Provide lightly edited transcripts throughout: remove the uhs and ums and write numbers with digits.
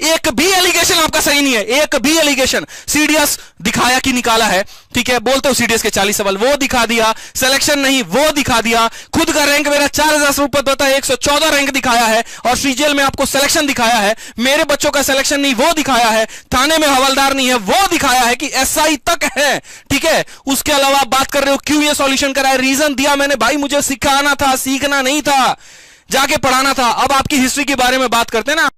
एक भी एलिगेशन आपका सही नहीं है, एक भी एलिगेशन। सीडीएस दिखाया कि निकाला है, ठीक है, बोलते हो सीडीएस के 40 सवाल, वो दिखा दिया। सिलेक्शन नहीं, वो दिखा दिया। खुद का रैंक मेरा 4000 से ऊपर होता है, 114 रैंक दिखाया है, और सीजीएल में आपको सिलेक्शन दिखाया है। मेरे बच्चों का सिलेक्शन नहीं, वो दिखाया है। थाने में हवलदार नहीं है, वो दिखाया है कि एसआई तक है, ठीक है। उसके अलावा आप बात कर रहे हो क्यों ये सॉल्यूशन करा है, रीजन दिया मैंने, भाई मुझे सिखाना था, सीखना नहीं था, जाके पढ़ाना था। अब आपकी हिस्ट्री के बारे में बात करते हैं ना।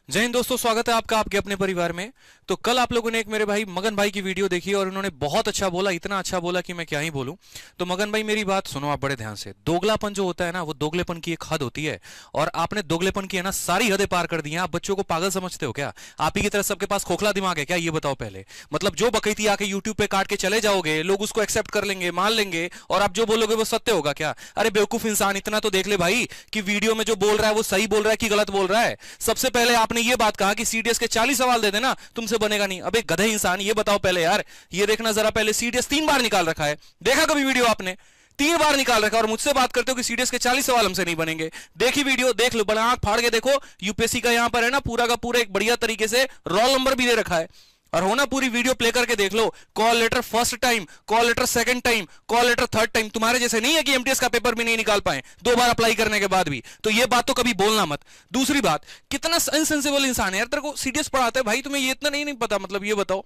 जय हिंद दोस्तों, स्वागत है आपका आपके अपने परिवार में। तो कल आप लोगों ने एक मेरे भाई मगन भाई की वीडियो देखी और उन्होंने बहुत अच्छा बोला, इतना अच्छा बोला कि मैं क्या ही बोलूं। तो मगन भाई मेरी बात सुनो आप बड़े ध्यान से। दोगलापन जो होता है ना, वो दोगलेपन की एक हद होती है, और आपने दोगलेपन की है ना सारी हदें पार कर दी हैं। आप बच्चों को पागल समझते हो क्या? आप ही की तरह सबके पास खोखला दिमाग है क्या? ये बताओ पहले। मतलब जो बकैती आके यूट्यूब पे काट के चले जाओगे, लोग उसको एक्सेप्ट कर लेंगे, मान लेंगे, और आप जो बोलोगे वो सत्य होगा क्या? अरे बेवकूफ इंसान, इतना तो देख ले भाई कि वीडियो में जो बोल रहा है वो सही बोल रहा है कि गलत बोल रहा है। सबसे पहले आपने ये बात कहा कि सीडीएस के 40 सवाल दे देना, तुमसे बनेगा नहीं। अबे गधे इंसान, ये बताओ पहले यार, ये देखना जरा पहले, सीडीएस 3 बार निकाल रखा है, देखा कभी वीडियो आपने? 3 बार निकाल रखा, और मुझसे बात करते हो कि सीडीएस के 40 सवाल हमसे नहीं बनेंगे। देखी वीडियो, देख लो, बड़ा आंख फाड़ के देखो। यूपीएससी का यहां पर है ना पूरा का पूरा एक बढ़िया तरीके से रोल नंबर भी दे रखा है, और हो ना पूरी वीडियो प्ले करके देख लो। Call letter first time, call letter second time, call letter third time. तुम्हारे जैसे नहीं है कि एमटीएस का पेपर भी नहीं निकाल पाए 2 बार अप्लाई करने के बाद भी। तो ये बात तो कभी बोलना मत। दूसरी बात, कितना इनसेंसिबल इंसान है यार, तेरे को सीडीएस पढ़ाता है भाई, तुम्हें ये इतना नहीं पता? मतलब ये बताओ,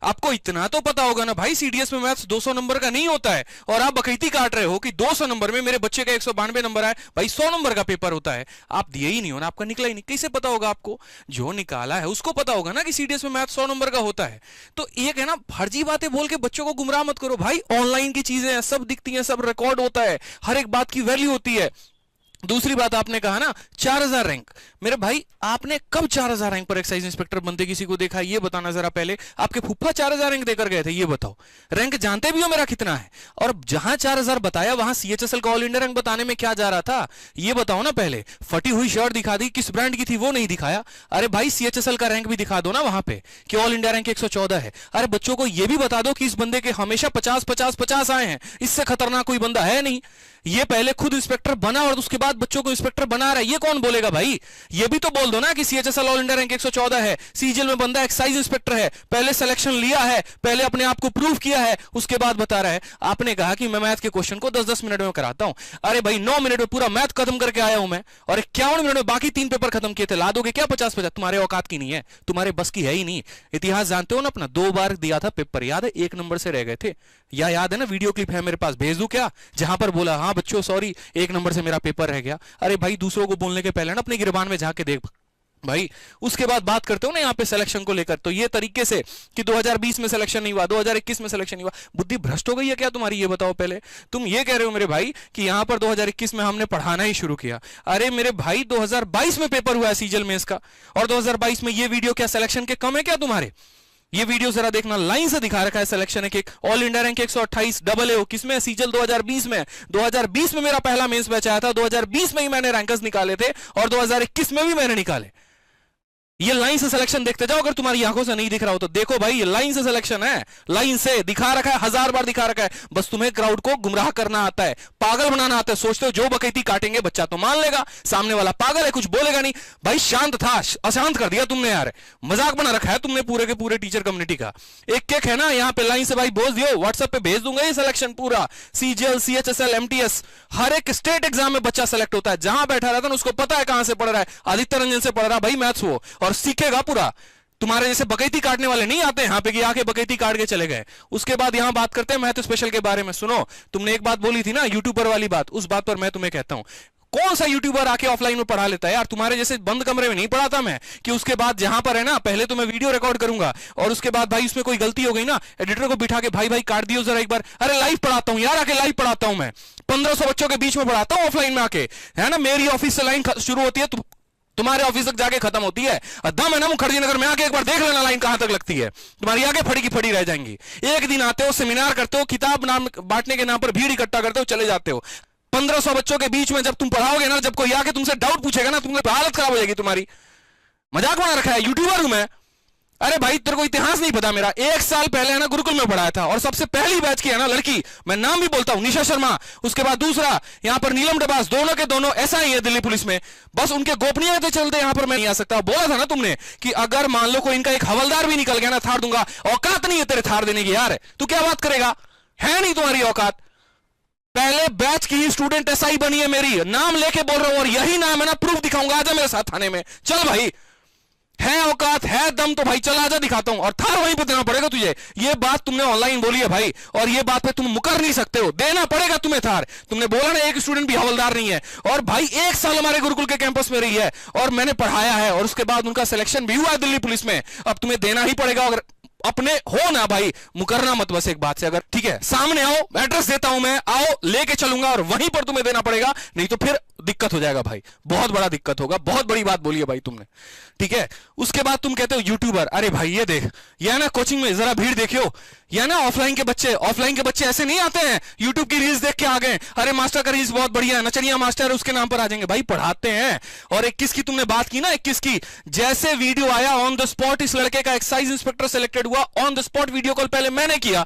आपको इतना तो पता होगा ना भाई, सीडीएस में मैथ्स 200 नंबर का नहीं होता है, और आप बकैती काट रहे हो कि 200 नंबर में मेरे बच्चे का 192 नंबर आए। भाई 100 नंबर का पेपर होता है, आप दिए ही नहीं हो ना, आपका निकला ही नहीं, कैसे पता होगा आपको? जो निकाला है उसको पता होगा ना कि सीडीएस में मैथ्स 100 नंबर का होता है। तो एक है ना, फर्जी बातें बोल के बच्चों को गुमराह मत करो भाई। ऑनलाइन की चीजें हैं, सब दिखती हैं, सब रिकॉर्ड होता है, हर एक बात की वैल्यू होती है। दूसरी बात, आपने कहा ना 4000 रैंक, मेरे भाई आपने कब 4000 रैंक पर एक्साइज इंस्पेक्टर बनते किसी को देखा? ये बताना जरा पहले। आपके फूफा 4000 रैंक देकर गए थे, ये बताओ। रैंक जानते भी हो मेरा कितना है? और जहां 4000 बताया वहां सीएचएसएल का ऑल इंडिया रैंक बताने में क्या जा रहा था, ये बताओ ना पहले। फटी हुई शर्ट दिखा दी, किस ब्रांड की थी वो नहीं दिखाया। अरे भाई सीएचएसएल का रैंक भी दिखा दो ना वहां पे कि ऑल इंडिया रैंक 114 है। अरे बच्चों को यह भी बता दो कि इस बंदे के हमेशा 50-50-50 आए हैं, इससे खतरनाक कोई बंदा है नहीं। ये पहले खुद इंस्पेक्टर बना और उसके बाद बच्चों को इंस्पेक्टर बना रहा है, ये कौन बोलेगा भाई? ये भी तो बोल दो ना कि सीएचएसएल ऑल इंडिया रैंक 114 है, सीजीएल में बंदा एक्साइज इंस्पेक्टर है, पहले सिलेक्शन लिया है, पहले अपने आप को प्रूव किया है, उसके बाद बता रहा है। आपने कहा कि मैं मैथ के क्वेश्चन को 10-10 मिनट में कराता हूं। अरे भाई 9 मिनट में पूरा मैथ खत्म करके आया हूं मैं, और 51 मिनट में बाकी 3 पेपर खत्म किए थे। ला दोगे क्या 50-50? तुम्हारे औकात की नहीं है, तुम्हारे बस की है ही नहीं। इतिहास जानते हो ना अपना, 2 बार दिया था पेपर, याद है? 1 नंबर से रह गए थे, या याद है ना? वीडियो क्लिप है मेरे पास, भेज दूं क्या? जहां पर बोला हाँ बच्चों सॉरी 1 नंबर से मेरा पेपर रह गया। अरे भाई दूसरों को बोलने के पहले ना अपने गिरबान में जाके देख भाई। उसके बाद बात करते हो ना यहाँ पे सिलेक्शन को लेकर, तो ये तरीके से कि 2020 में सिलेक्शन नहीं हुआ, 2021 में सिलेक्शन नहीं हुआ, बुद्धि भ्रष्ट हो गई है क्या तुम्हारी? ये बताओ पहले। तुम ये कह रहे हो मेरे भाई कि यहाँ पर 2021 में हमने पढ़ाना ही शुरू किया। अरे मेरे भाई 2022 में पेपर हुआ है सीजीएल में इसका, और 2022 में ये वीडियो क्या सिलेक्शन के कम है क्या तुम्हारे? ये वीडियो जरा देखना, लाइन से दिखा रखा है सिलेक्शन एक all India rank 128 double A किसमें? सीजीएल 2020 में। 2020 में मेरा पहला मेंस बैच आया था, 2020 में ही मैंने रैंकर्स निकाले थे, और 2021 में भी मैंने निकाले। ये लाइन से सिलेक्शन देखते जाओ, अगर तुम्हारी आंखों से नहीं दिख रहा हो तो देखो भाई, ये लाइन से सिलेक्शन है, लाइन से दिखा रखा है, 1000 बार दिखा रखा है। बस तुम्हें क्राउड को गुमराह करना आता है, पागल बनाना आता है। सोचते हो जो बकैती काटेंगे बच्चा तो मान लेगा, सामने वाला पागल है कुछ बोलेगा नहीं। भाई शांत था, अशांत कर दिया तुमने यार, मजाक बना रखा है तुमने पूरे के पूरे टीचर कम्युनिटी का। एक है ना यहाँ पे लाइन से भाई बोल दियो, व्हाट्सएप पे भेज दूंगा ये सिलेक्शन पूरा, सीजीएल सीएचएसएल एमटीएस, हर एक स्टेट एग्जाम में बच्चा सेलेक्ट होता है। जहां बैठा रहता है उसको पता है कहां से पढ़ रहा है, आदित्य रंजन से पढ़ रहा है भाई मैथ्स वो, और सीखेगा पूरा। तुम्हारे जैसे बकैती काटने वाले नहीं आते यहां पे कि आके बकैती काट के चले गए। उसके बाद यहां बात करते हैं मैथ स्पेशल के बारे में। सुनो, तुमने एक बात बोली थी ना यूट्यूबर वाली बात, उस बात पर मैं तुम्हें कहता हूं, कौन सा यूट्यूबर आके ऑफलाइन में पढ़ा लेता है यार? तुम्हारे जैसे बंद कमरे में नहीं पढ़ाता मैं कि उसके बाद जहां पर है ना, पहले तो मैं वीडियो रिकॉर्ड करूंगा, और उसके बाद भाई उसमें कोई गलती हो गई ना, एडिटर को बिठा के भाई काट दियो जरा एक बार। अरे लाइव पढ़ाता हूं यार, आके लाइव पढ़ाता हूं मैं, 1500 बच्चों के बीच में पढ़ाता हूं ऑफलाइन में आके, है ना? मेरी ऑफिस से लाइन शुरू होती है, तुम्हारे ऑफिस तक जाके खत्म होती है। दम है ना मुखर्जी नगर में आके एक बार देख लेना लाइन कहां तक लगती है, तुम्हारी आगे फड़ी की फड़ी रह जाएंगी। एक दिन आते हो, सेमिनार करते हो, किताब नाम बांटने के नाम पर भीड़ इकट्ठा करते हो, चले जाते हो। 1500 बच्चों के बीच में जब तुम पढ़ाओगे ना, जब कोई आके तुमसे डाउट पूछेगा ना, तुम्हारी हालत खराब हो जाएगी तुम्हारी। मजाक बना रखा है, यूट्यूबर हूं मैं, अरे भाई तेरे को इतिहास नहीं पता मेरा, 1 साल पहले है ना गुरुकुल में पढ़ाया था, और सबसे पहली बैच की है ना लड़की, मैं नाम भी बोलता हूं, निशा शर्मा, उसके बाद दूसरा यहां पर नीलम डबास, दोनों के दोनों ऐसा ही है दिल्ली पुलिस में, बस उनके गोपनीयता के चलते यहां पर मैं नहीं आ सकता। बोला था ना तुमने कि अगर मान लो कोई इनका एक हवलदार भी निकल गया ना, थार दूंगा। औकात नहीं है तेरे थार देने की यार, तू क्या बात करेगा, है नहीं तुम्हारी औकात। पहले बैच की ही स्टूडेंट एसआई बनी है मेरी, नाम लेके बोल रहा हूं, और यही नाम है ना, प्रूफ दिखाऊंगा, आजा मेरे साथ थाने में, चल भाई, है औकात है दम तो भाई चल आजा दिखाता हूं, और थार वहीं पे देना पड़ेगा तुझे। ये बात तुमने ऑनलाइन बोली है भाई, और ये बात पे तुम मुकर नहीं सकते हो, देना पड़ेगा तुम्हें थार। तुमने बोला ना एक स्टूडेंट भी हवलदार नहीं है, और भाई 1 साल हमारे गुरुकुल के कैंपस में रही है, और मैंने पढ़ाया है, और उसके बाद उनका सिलेक्शन भी हुआ है दिल्ली पुलिस में। अब तुम्हें देना ही पड़ेगा, अगर अपने हो ना भाई, मुकरना मत बस एक बात से। अगर ठीक है सामने आओ, एड्रेस देता हूं मैं, आओ लेके चलूंगा, और वहीं पर तुम्हें देना पड़ेगा, नहीं तो फिर दिक्कत हो जाएगा भाई, बहुत बड़ा दिक्कत होगा। बहुत बड़ी बात बोली है भाई तुमने, ठीक है। उसके बाद तुम कहते हो यूट्यूबर, अरे भाई ये देख, ये ना कोचिंग में जरा भीड़ देखियो, ये ना ऑफलाइन के बच्चे ऐसे नहीं आते हैं यूट्यूब की रील्स देख के आ गए, अरे मास्टर का रील्स बहुत बढ़िया है, नचनिया मास्टर उसके नाम पर आ जाएंगे। भाई पढ़ाते हैं। और 21 की तुमने बात की ना, 21 की जैसे वीडियो आया ऑन द स्पॉट, इस लड़के का एक्साइज इंस्पेक्टर सिलेक्टेड हुआ, on the spot video call पहले मैंने किया।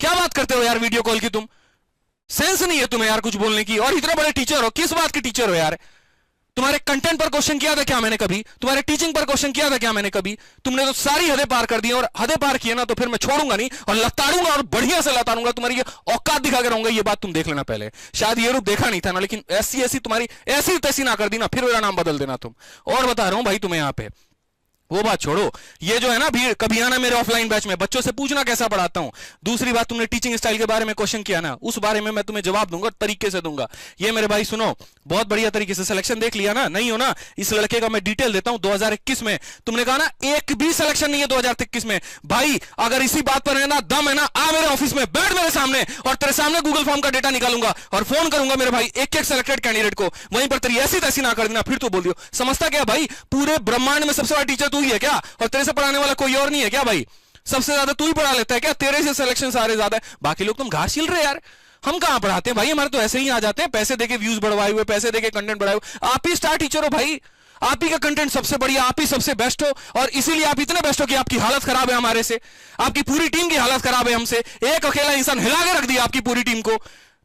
क्या बात करते हो यार वीडियो कॉल की, तुम सेंस नहीं है तुम्हें यार कुछ बोलने की, और इतने बड़े टीचर हो, किस बात के टीचर हो यार। तुम्हारे कंटेंट पर क्वेश्चन किया था क्या मैंने कभी, तुम्हारे टीचिंग पर क्वेश्चन किया था क्या मैंने कभी। तुमने तो सारी हदें पार कर दी, और हदें पार किए ना तो फिर मैं छोड़ूंगा नहीं, और लताड़ूंगा, और बढ़िया से लताड़ूंगा, तुम्हारी ये औकात दिखा के रहूंगा। ये बात तुम देख लेना पहले, शायद ये रूप देखा नहीं था ना, लेकिन ऐसी तुम्हारी ऐसी तैसी ना कर दी ना, फिर मेरा नाम बदल देना तुम। और बता रहा हूं भाई तुम्हें यहाँ पे, वो बात छोड़ो, ये जो है ना भीड़, कभी आना मेरे ऑफलाइन बैच में, बच्चों से पूछना कैसा पढ़ाता हूं। दूसरी बात, तुमने टीचिंग स्टाइल के बारे में क्वेश्चन किया ना, उस बारे में मैं तुम्हें जवाब दूंगा, तरीके से दूंगा। ये मेरे भाई सुनो, बहुत बढ़िया तरीके से सिलेक्शन देख लिया ना, नहीं हो ना, इस लड़के का मैं डिटेल देता हूं। 2021 में तुमने कहा ना एक भी सिलेक्शन नहीं है 2021 में, भाई अगर इसी बात पर है ना दम है ना, आ मेरे ऑफिस में, बैठ मेरे सामने, और तेरे सामने गूगल फॉर्म का डेटा निकालूंगा, और फोन करूंगा मेरे भाई एक सिलेक्टेड कैंडिडेट को, वहीं पर तेरी ऐसी तैसी ना कर देना, फिर तू बोल दियो समझता क्या भाई, पूरे ब्रह्मांड में सबसे बड़ा टीचर तू ही है क्या, और से पढ़ाने वाला कोई और नहीं है क्या भाई, सबसे ज्यादा तू ही पढ़ा लेता है क्या, तेरे से सिलेक्शन सारे ज्यादा है, बाकी लोग तुम घास छिल रहे यार। हम कहां पढ़ाते हैं भाई, हमारे तो ऐसे ही आ जाते हैं, पैसे देके व्यूज बढ़वाए हुए, पैसे देके कंटेंट बढ़ाए हुए। आप ही स्टार टीचर हो भाई, आप ही का कंटेंट सबसे बढ़िया, आप ही सबसे बेस्ट हो, और इसीलिए आप इतने बेस्ट हो कि आपकी हालत खराब है हमारे से, आपकी पूरी टीम की हालत खराब है हमसे। एक अकेला इंसान हिला के रख दिया आपकी पूरी टीम को,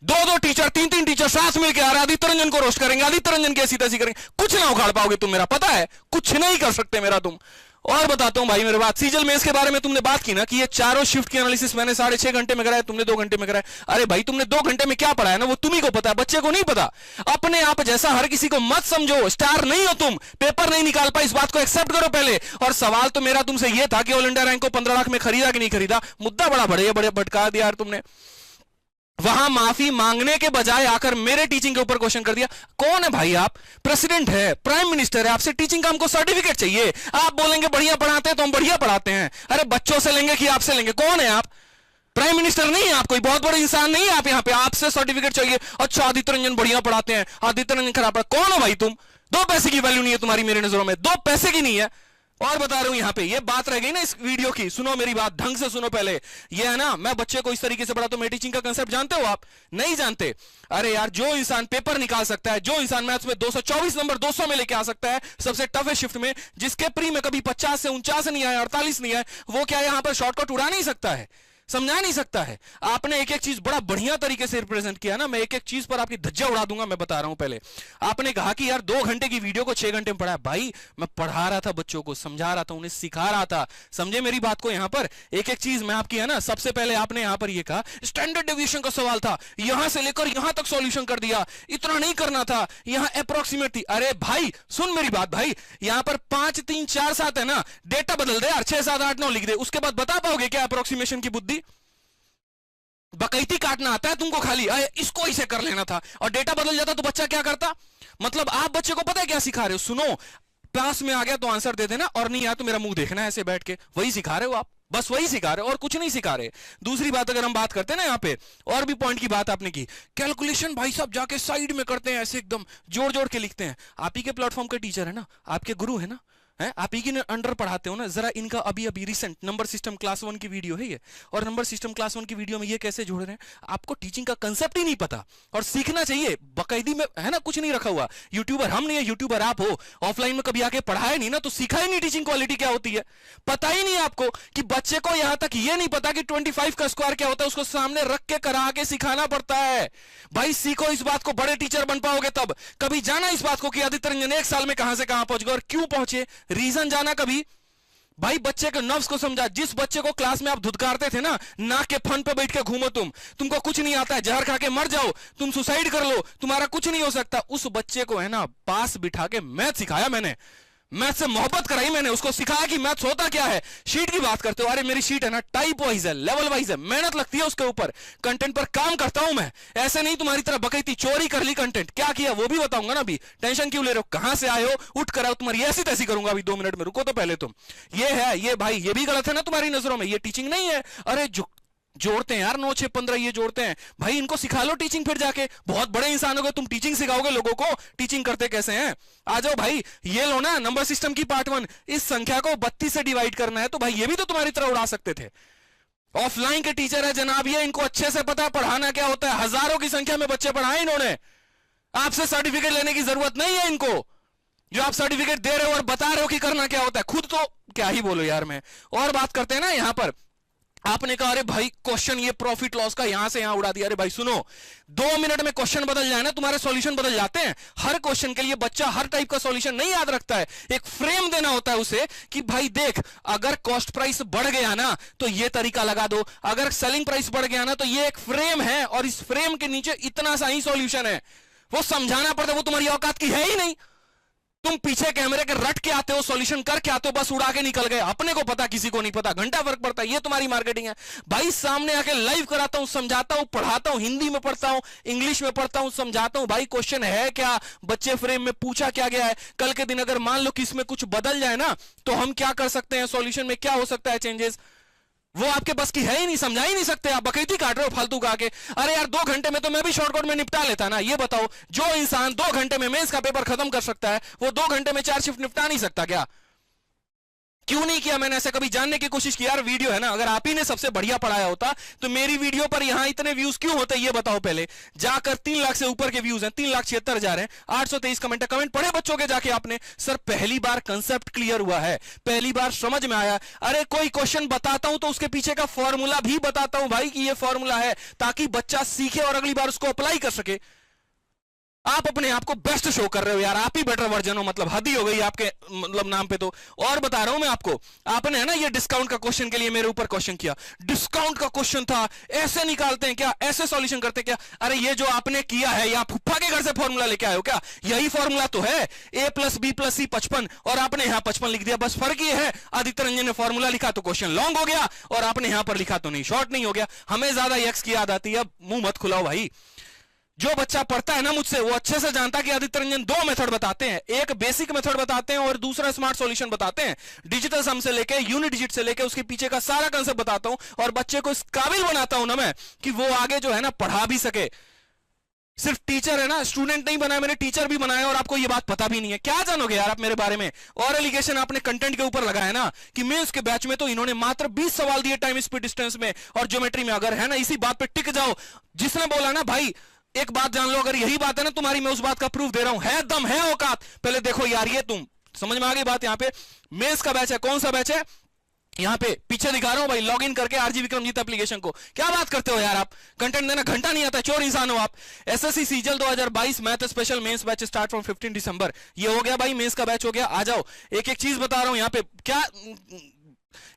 2-2 टीचर 3-3 टीचर साथ मिलकर आ रहे, आदित्य रंजन को रोस्ट करेंगे, आदित्य रंजन की ऐसी तैसी करेंगे, कुछ ना उखाड़ पाओगे तुम, मेरा पता है, कुछ नहीं कर सकते मेरा तुम। और बताता हूं भाई मेरे बात, सीजल मेंस के बारे में तुमने बात की ना, कि ये चारों शिफ्ट की एनालिसिस मैंने 6.5 घंटे में कराया, तुमने 2 घंटे में कराया। अरे भाई तुमने 2 घंटे में क्या पढ़ाया ना, वो तुम्ही को पता है, बच्चे को नहीं पता। अपने आप जैसा हर किसी को मत समझो, स्टार नहीं हो तुम, पेपर नहीं निकाल पाए, इस बात को एक्सेप्ट करो पहले। और सवाल तो मेरा तुमसे ये था कि ऑल इंडिया रैंक को 15 लाख में खरीदा कि नहीं खरीदा, मुद्दा बड़ा बड़े भटका दिया यार तुमने। वहां माफी मांगने के बजाय आकर मेरे टीचिंग के ऊपर क्वेश्चन कर दिया। कौन है भाई आप, प्रेसिडेंट है, प्राइम मिनिस्टर है, आपसे टीचिंग का हमको सर्टिफिकेट चाहिए। आप बोलेंगे बढ़िया पढ़ाते हैं तो हम बढ़िया पढ़ाते हैं, अरे बच्चों से लेंगे कि आपसे लेंगे, कौन है आप, प्राइम मिनिस्टर नहीं है आप, कोई बहुत बड़े इंसान नहीं है आप, यहाँ पे आपसे सर्टिफिकेट चाहिए। अच्छा आदित्य रंजन बढ़िया पढ़ाते हैं, आदित्य रंजन खराब पढ़ा, कौन हो भाई तुम, 2 पैसे की वैल्यू नहीं है तुम्हारी मेरे नजरों में, 2 पैसे की नहीं है। और बता रहा हूं यहां पे, ये बात रह गई ना इस वीडियो की, सुनो मेरी बात ढंग से सुनो पहले। ये है ना, मैं बच्चे को इस तरीके से पढ़ाता हूं, मेरी टीचिंग का कांसेप्ट जानते हो आप, नहीं जानते। अरे यार जो इंसान पेपर निकाल सकता है, जो इंसान मैथ्स में 224 नंबर 200 में लेके आ सकता है सबसे टफेस्ट शिफ्ट में, जिसके प्री में कभी 50 से 49 नहीं आया, 48 नहीं आया, वो क्या यहां पर शॉर्टकट उड़ा नहीं सकता है, समझा नहीं सकता है। आपने एक एक चीज बड़ा बढ़िया तरीके से रिप्रेजेंट किया ना, मैं एक एक चीज पर आपकी धज्जा उड़ा दूंगा। मैं बता रहा हूं पहले, आपने कहा कि यार 2 घंटे की वीडियो को 6 घंटे में पढ़ाया। भाई मैं पढ़ा रहा था बच्चों को, समझा रहा था, उन्हें सिखा रहा था, समझे मेरी बात को। यहां पर एक एक चीज मैं आपकी है ना, सबसे पहले आपने यहां पर यह कहा स्टैंडर्ड डेविएशन का सवाल था, यहां से लेकर यहां तक सॉल्यूशन कर दिया, इतना नहीं करना था, यहां अप्रोक्सीमेट थी। अरे भाई सुन मेरी बात भाई, यहां पर 5 3 4 7 है ना, डेटा बदल दे यार, 6 7 8 9 लिख दे, उसके बाद बता पाओगे क्या अप्रोक्सीमेशन की बुद्धि। बकैती काटना आता है तुमको खाली, इसको इसे कर लेना था, और डेटा बदल जाता तो बच्चा क्या करता। मतलब आप बच्चे को पता है क्या सिखा रहे हो, सुनो, पास में आ गया तो आंसर दे देना, और नहीं आया तो मेरा मुंह देखना है ऐसे बैठ के, वही सिखा रहे हो आप, बस वही सिखा रहे हो और कुछ नहीं सिखा रहे। दूसरी बात अगर हम बात करते हैं ना यहाँ पे, और भी पॉइंट की बात आपने की, कैलकुलेशन भाई साहब जाके साइड में करते हैं, ऐसे एकदम जोड़ जोड़ के लिखते हैं। आप ही के प्लेटफॉर्म के टीचर है ना, आपके गुरु है ना, है, आप ही के अंडर पढ़ाते हो ना। जरा इनका अभी अभी रिसेंट नंबर सिस्टम क्लास 1 की वीडियो है ये, और नंबर सिस्टम क्लास 1 की वीडियो में ये कैसे जोड़ रहे हैं। आपको टीचिंग का कंसेप्ट ही नहीं पता, और सीखना चाहिए बाकायदी में, है ना, कुछ नहीं रखा हुआ। यूट्यूबर हम नहीं है, यूट्यूबर आप हो। ऑफलाइन में कभी आके पढ़ाया नहीं ना, तो सीखा ही नहीं टीचिंग क्वालिटी क्या होती है। पता ही नहीं आपको कि बच्चे को यहां तक ये नहीं पता कि 25 का स्क्वायर क्या होता है, उसको सामने रख के करा के सिखाना पड़ता है। भाई सीखो इस बात को, बड़े टीचर बन पाओगे तब। कभी जाना इस बात को कि आदित्य रंजन 1 साल में कहां से कहां पहुंच गए और क्यों पहुंचे, रीजन जाना कभी। भाई बच्चे के नर्व्स को समझा। जिस बच्चे को क्लास में आप धुतकारते थे ना, नाक के फन पे बैठ के घूमो तुमको कुछ नहीं आता है, जहर खा के मर जाओ, तुम सुसाइड कर लो, तुम्हारा कुछ नहीं हो सकता, उस बच्चे को है ना पास बिठा के मैथ सिखाया मैंने, मैथ से मोहब्बत कराई मैंने, उसको सिखाया कि मैथ्स होता क्या है। शीट की बात करते हो, अरे मेरी शीट है ना टाइप वाइज है, लेवल वाइज है, मेहनत लगती है उसके ऊपर, कंटेंट पर काम करता हूं मैं। ऐसे नहीं तुम्हारी तरह बकैती चोरी कर ली कंटेंट, क्या किया वो भी बताऊंगा ना। अभी टेंशन क्यों ले रहे हो, कहां से आए हो, उठ कर आओ, तुम्हारी ऐसी तैसी करूंगा अभी 2 मिनट में, रुको तो पहले तुम। ये है ये भाई, ये भी गलत है ना तुम्हारी नजरों में, ये टीचिंग नहीं है। अरे जोड़ते हैं यार 9 6 15 ये जोड़ते हैं भाई, इनको सिखा लो टीचिंग, फिर जाके बहुत बड़े इंसान हो गए, तुम टीचिंग सिखाओगे लोगों को, टीचिंग करते कैसे हैं। आ जाओ भाई, ये लो ना नंबर सिस्टम की पार्ट 1, इस संख्या को 32 से डिवाइड करना है, तो भाई ये भी तो तुम्हारी तरह उड़ा सकते थे। ऑफलाइन के टीचर है जनाब ये, इनको अच्छे से पता है पढ़ाना क्या होता है, हजारों की संख्या में बच्चे पढ़ाए इन्होंने, आपसे सर्टिफिकेट लेने की जरूरत नहीं है इनको। जो आप सर्टिफिकेट दे रहे हो और बता रहे हो कि करना क्या होता है, खुद तो क्या ही बोलो यार मैं। और बात करते हैं ना यहां पर, आपने कहा अरे भाई क्वेश्चन ये प्रॉफिट लॉस का यहां से यहां उड़ा दिया। अरे भाई सुनो, 2 मिनट में क्वेश्चन बदल जाए ना, तुम्हारे सॉल्यूशन बदल जाते हैं। हर क्वेश्चन के लिए बच्चा हर टाइप का सॉल्यूशन नहीं याद रखता है, एक फ्रेम देना होता है उसे कि भाई देख, अगर कॉस्ट प्राइस बढ़ गया ना तो ये तरीका लगा दो, अगर सेलिंग प्राइस बढ़ गया ना तो ये एक फ्रेम है, और इस फ्रेम के नीचे इतना सा ही सॉल्यूशन है। वो समझाना पड़ता है, वो तुम्हारी औकात की है ही नहीं। तुम पीछे कैमरे के रट के आते हो, सॉल्यूशन करके आते हो, बस उड़ा के निकल गए, अपने को पता किसी को नहीं पता, घंटा फर्क पड़ता है, ये तुम्हारी मार्केटिंग है। भाई सामने आके लाइव कराता हूं, समझाता हूं, पढ़ाता हूं, हिंदी में पढ़ता हूं, इंग्लिश में पढ़ता हूं, समझाता हूं भाई क्वेश्चन है क्या, बच्चे फ्रेम में पूछा क्या गया है। कल के दिन अगर मान लो कि इसमें कुछ बदल जाए ना तो हम क्या कर सकते हैं, सॉल्यूशन में क्या हो सकता है चेंजेस, वो आपके बस की है ही नहीं, समझा ही नहीं सकते, आप बकैती काट रहे हो फालतू का के। अरे यार 2 घंटे में तो मैं भी शॉर्टकट में निपटा लेता ना। ये बताओ, जो इंसान 2 घंटे में मेंस का पेपर खत्म कर सकता है, वो 2 घंटे में 4 शिफ्ट निपटा नहीं सकता क्या? क्यों नहीं किया मैंने ऐसे? कभी जानने की कोशिश की यार, वीडियो है ना, अगर आप ही ने सबसे बढ़िया पढ़ाया होता तो मेरी वीडियो पर यहां इतने व्यूज क्यों होते, ये बताओ पहले। जाकर 3 लाख से ऊपर के व्यूज हैं, 3,76,000 हैं, 823 कमेंट है। कमेंट पढ़े बच्चों के जाके आपने? सर पहली बार कंसेप्ट क्लियर हुआ है, पहली बार समझ में आया। अरे कोई क्वेश्चन बताता हूं तो उसके पीछे का फॉर्मूला भी बताता हूं भाई कि ये फॉर्मूला है, ताकि बच्चा सीखे और अगली बार उसको अप्लाई कर सके। आप अपने आप को बेस्ट शो कर रहे हो यार, आप ही बेटर वर्जन हो, मतलब हद ही हो गई आपके मतलब नाम पे तो। और बता रहा हूं मैं आपको, आपने है ना ये डिस्काउंट का क्वेश्चन के लिए मेरे ऊपर क्वेश्चन किया, डिस्काउंट का क्वेश्चन था, ऐसे निकालते हैं क्या, ऐसे सॉल्यूशन करते हैं क्या? अरे ये जो आपने किया है, या फुफ्फा के घर से फॉर्मूला लेके आए हो क्या? यही फॉर्मूला तो है, a + b + c 55, और आपने यहां 55 लिख दिया। बस फर्क ये है, आदित्य रंजन ने फॉर्मूला लिखा तो क्वेश्चन लॉन्ग हो गया, और आपने यहां पर लिखा तो नहीं, शॉर्ट नहीं हो गया। हमें ज्यादा एक्स की याद आती है, अब मुंह मत खुलाओ भाई। जो बच्चा पढ़ता है ना मुझसे, वो अच्छे से जानता है कि आदित्य रंजन 2 मेथड बताते हैं, एक बेसिक मेथड बताते हैं और दूसरा स्मार्ट सॉल्यूशन बताते हैं। डिजिटल सम से लेके यूनिट डिजिट से लेके उसके पीछे का सारा कंसेप्ट बताता हूं, और बच्चे को इस काबिल बनाता हूं ना मैं कि वो आगे जो है ना पढ़ा भी सके। सिर्फ टीचर है ना, स्टूडेंट नहीं बनाया मैंने, टीचर भी बनाया, और आपको ये बात पता भी नहीं है। क्या जानोगे यार आप मेरे बारे में? और एलिगेशन आपने कंटेंट के ऊपर लगाया ना कि मेंस के बैच में तो इन्होंने मात्र 20 सवाल दिए टाइम स्पीड डिस्टेंस में और ज्योमेट्री में। अगर है ना इसी बात पे टिक जाओ, जिसने बोला ना भाई एक बात जान लो, अगर यही बात है ना तुम्हारी, मैं उस बात का प्रूफ दे रहा हूं, है दम है औकात। पहले देखो यार, ये तुम समझ में आ गई बात। यहां पे मेंस का बैच है, कौन सा बैच है? यहां पे पीछे दिखा रहा हूं भाई, लॉगिन करके आरजी विक्रमजीत एप्लीकेशन को। क्या बात करते हो यार आप, कंटेंट देना घंटा नहीं आता, चोर इंसान हो आप। SSC CGL 2022 math special mains batch start from 15 December. ये हो गया भाई, मेंस का बैच हो गया। आ जाओ, एक एक चीज बता रहा हूं यहां पे। क्या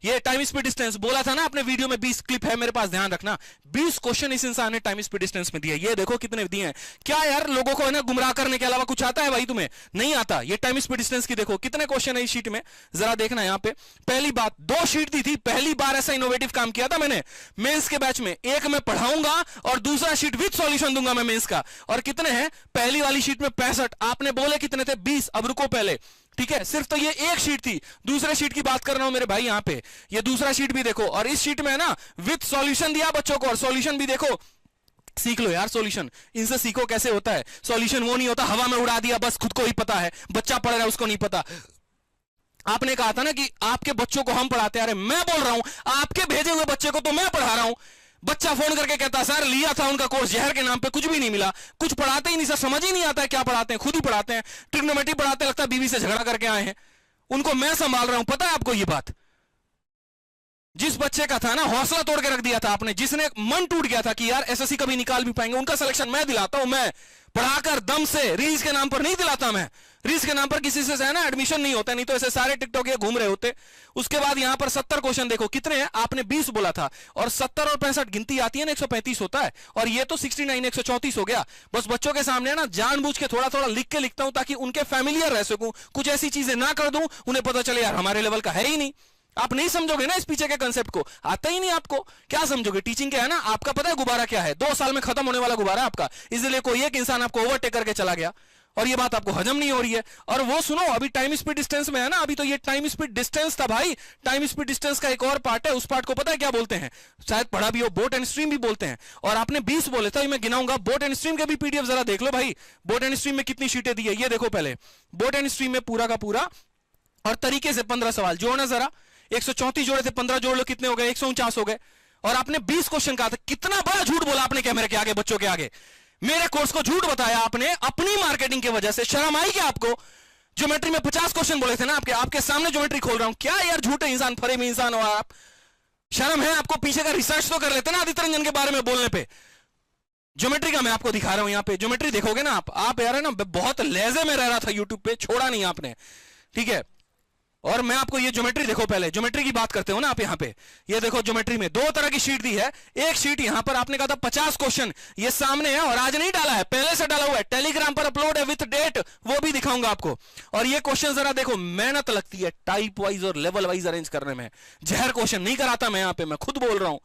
ये टाइम स्पीड डिस्टेंस बोला था ना आपने वीडियो में, 20 क्लिप है मेरे पास, ध्यान रखना। 20 क्वेश्चन इस इंसान ने टाइम स्पीड डिस्टेंस में दिए, ये देखो कितने दिए हैं। क्या यार लोगों को है ना गुमराह करने के अलावा कुछ आता है भाई तुम्हें? नहीं आता। ये टाइम स्पीड डिस्टेंस की देखो कितने क्वेश्चन है इस शीट में, जरा देखना यहां पे। पहली बात, 2 शीट दी थी, पहली बार ऐसा इनोवेटिव काम किया था मैंने मेंस के बैच में। एक मैं पढ़ाऊंगा और दूसरा शीट विद सॉल्यूशन दूंगा मैं मेंस का। और कितने हैं? पहली वाली शीट में 65, आपने बोले कितने थे? 20। अब रुको पहले, ठीक है, सिर्फ तो ये एक शीट थी। दूसरे शीट की बात कर रहा हूं मेरे भाई, यहां पे ये दूसरा शीट भी देखो, और इस शीट में है ना विद सॉल्यूशन दिया बच्चों को, और सॉल्यूशन भी देखो। सीख लो यार सॉल्यूशन, इनसे सीखो कैसे होता है सॉल्यूशन। वो नहीं होता हवा में उड़ा दिया, बस खुद को ही पता है, बच्चा पढ़ रहा है उसको नहीं पता। आपने कहा था ना कि आपके बच्चों को हम पढ़ाते हैं। अरे मैं बोल रहा हूं आपके भेजे हुए बच्चे को तो मैं पढ़ा रहा हूं। बच्चा फोन करके कहता सर लिया था उनका कोर्स जहर के नाम पे, कुछ भी नहीं मिला, कुछ पढ़ाते ही नहीं सर, समझ ही नहीं आता है क्या पढ़ाते हैं, खुद ही पढ़ाते हैं, ट्रिग्नोमेट्री पढ़ाते, लगता है बीवी से झगड़ा करके आए हैं, उनको मैं संभाल रहा हूं। पता है आपको ये बात? जिस बच्चे का था ना हौसला तोड़ के रख दिया था आपने, जिसने मन टूट गया था कि यार एसएससी कभी निकाल भी पाएंगे, उनका सिलेक्शन मैं दिलाता हूं, मैं पढ़ाकर दम से, रील्स के नाम पर नहीं दिलाता मैं। रील्स के नाम पर किसी से है ना एडमिशन नहीं होता, नहीं तो ऐसे सारे टिकटॉक ये घूम रहे होते। उसके बाद यहां पर 70 क्वेश्चन देखो कितने हैं, आपने 20 बोला था, और 70 और 65 गिनती आती है ना 135 होता है, और ये तो 69 134 हो गया। बस बच्चों के सामने ना जानबूझ के थोड़ा थोड़ा लिख के लिखता हूं ताकि उनके फैमिलियर रह सकूं, कुछ ऐसी चीजें ना कर दूं उन्हें पता चले यार हमारे लेवल का है ही नहीं। आप नहीं समझोगे ना इस पीछे के कंसेप्ट को, आता ही नहीं आपको, क्या समझोगे? टीचिंग क्या है ना, आपका पता है गुब्बारा क्या है? 2 साल में खत्म होने वाला गुब्बारा आपका, इसलिए कोई एक इंसान आपको ओवरटेक करके चला गया और ये बात आपको हजम नहीं हो रही है। और वो सुनो, अभी टाइम स्पीड डिस्टेंस में है ना, अभी तो ये टाइम स्पीड डिस्टेंस था भाई। टाइम स्पीड डिस्टेंस का एक और पार्ट है, उस पार्ट को पता है क्या बोलते हैं? शायद पढ़ा भी हो, बोट एंड स्ट्रीम भी बोलते हैं। और आपने 20 बोले थे, मैं गिनाऊंगा। बोट एंड स्ट्रीम के भी पीडीएफ जरा देख लो भाई, बोट एंड स्ट्रीम में कितनी शीटें दी है ये देखो पहले। बोट एंड स्ट्रीम में पूरा का पूरा और तरीके से 15 सवाल जोड़ना जरा, 134 जोड़े थे, 15 जोड़ लो, कितने हो गए? 149 हो गए। और आपने 20 क्वेश्चन कहा था। कितना बड़ा झूठ बोला आपने कैमरे के आगे, बच्चों के आगे। मेरे कोर्स को झूठ बताया आपने अपनी मार्केटिंग की वजह से। शर्म आई क्या आपको? ज्योमेट्री में 50 क्वेश्चन बोले थे ना, आपके सामने ज्योमेट्री खोल रहा हूं, क्या यार झूठे इंसान, फरे में इंसान हो आप? शर्म है आपको? पीछे का रिसर्च तो कर लेते ना आदित्य रंजन के बारे में बोलने पे। ज्योमेट्री का मैं आपको दिखा रहा हूं, यहां पे ज्योमेट्री देखोगे ना आप यार है ना, बहुत लहजे में रह रहा था यूट्यूब पे, छोड़ा नहीं आपने, ठीक है। और मैं आपको ये ज्योमेट्री देखो, पहले ज्योमेट्री की बात करते हो ना आप। यहाँ पे ये देखो, ज्योमेट्री में 2 तरह की शीट दी है। एक शीट यहाँ पर आपने कहा था 50 क्वेश्चन, ये सामने है, और आज नहीं डाला है, पहले से डाला हुआ है, टेलीग्राम पर अपलोड है विथ डेट, वो भी दिखाऊंगा आपको। और ये क्वेश्चन जरा देखो, मेहनत लगती है टाइप वाइज और लेवल वाइज अरेंज करने में। जहर क्वेश्चन नहीं कराता मैं यहाँ पे, मैं खुद बोल रहा हूं।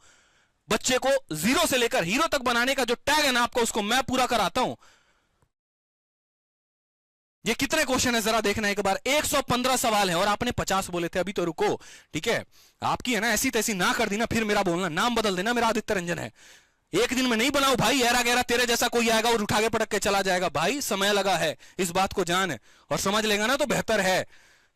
बच्चे को 0 से लेकर हीरो तक बनाने का जो टैग है ना आपको, उसको मैं पूरा कराता हूं। ये कितने क्वेश्चन है जरा देखना एक बार। 115 सवाल है और आपने 50 बोले थे। अभी तो रुको, ठीक है। आपकी है ना ऐसी तैसी ना कर दी ना, फिर मेरा बोलना, नाम बदल देना, मेरा आदित्य रंजन है। एक दिन में नहीं बनाओ भाई, ऐरा गहरा तेरे जैसा कोई आएगा और उठा के पटक के चला जाएगा। भाई समय लगा है, इस बात को जान है, और समझ लेगा ना तो बेहतर है।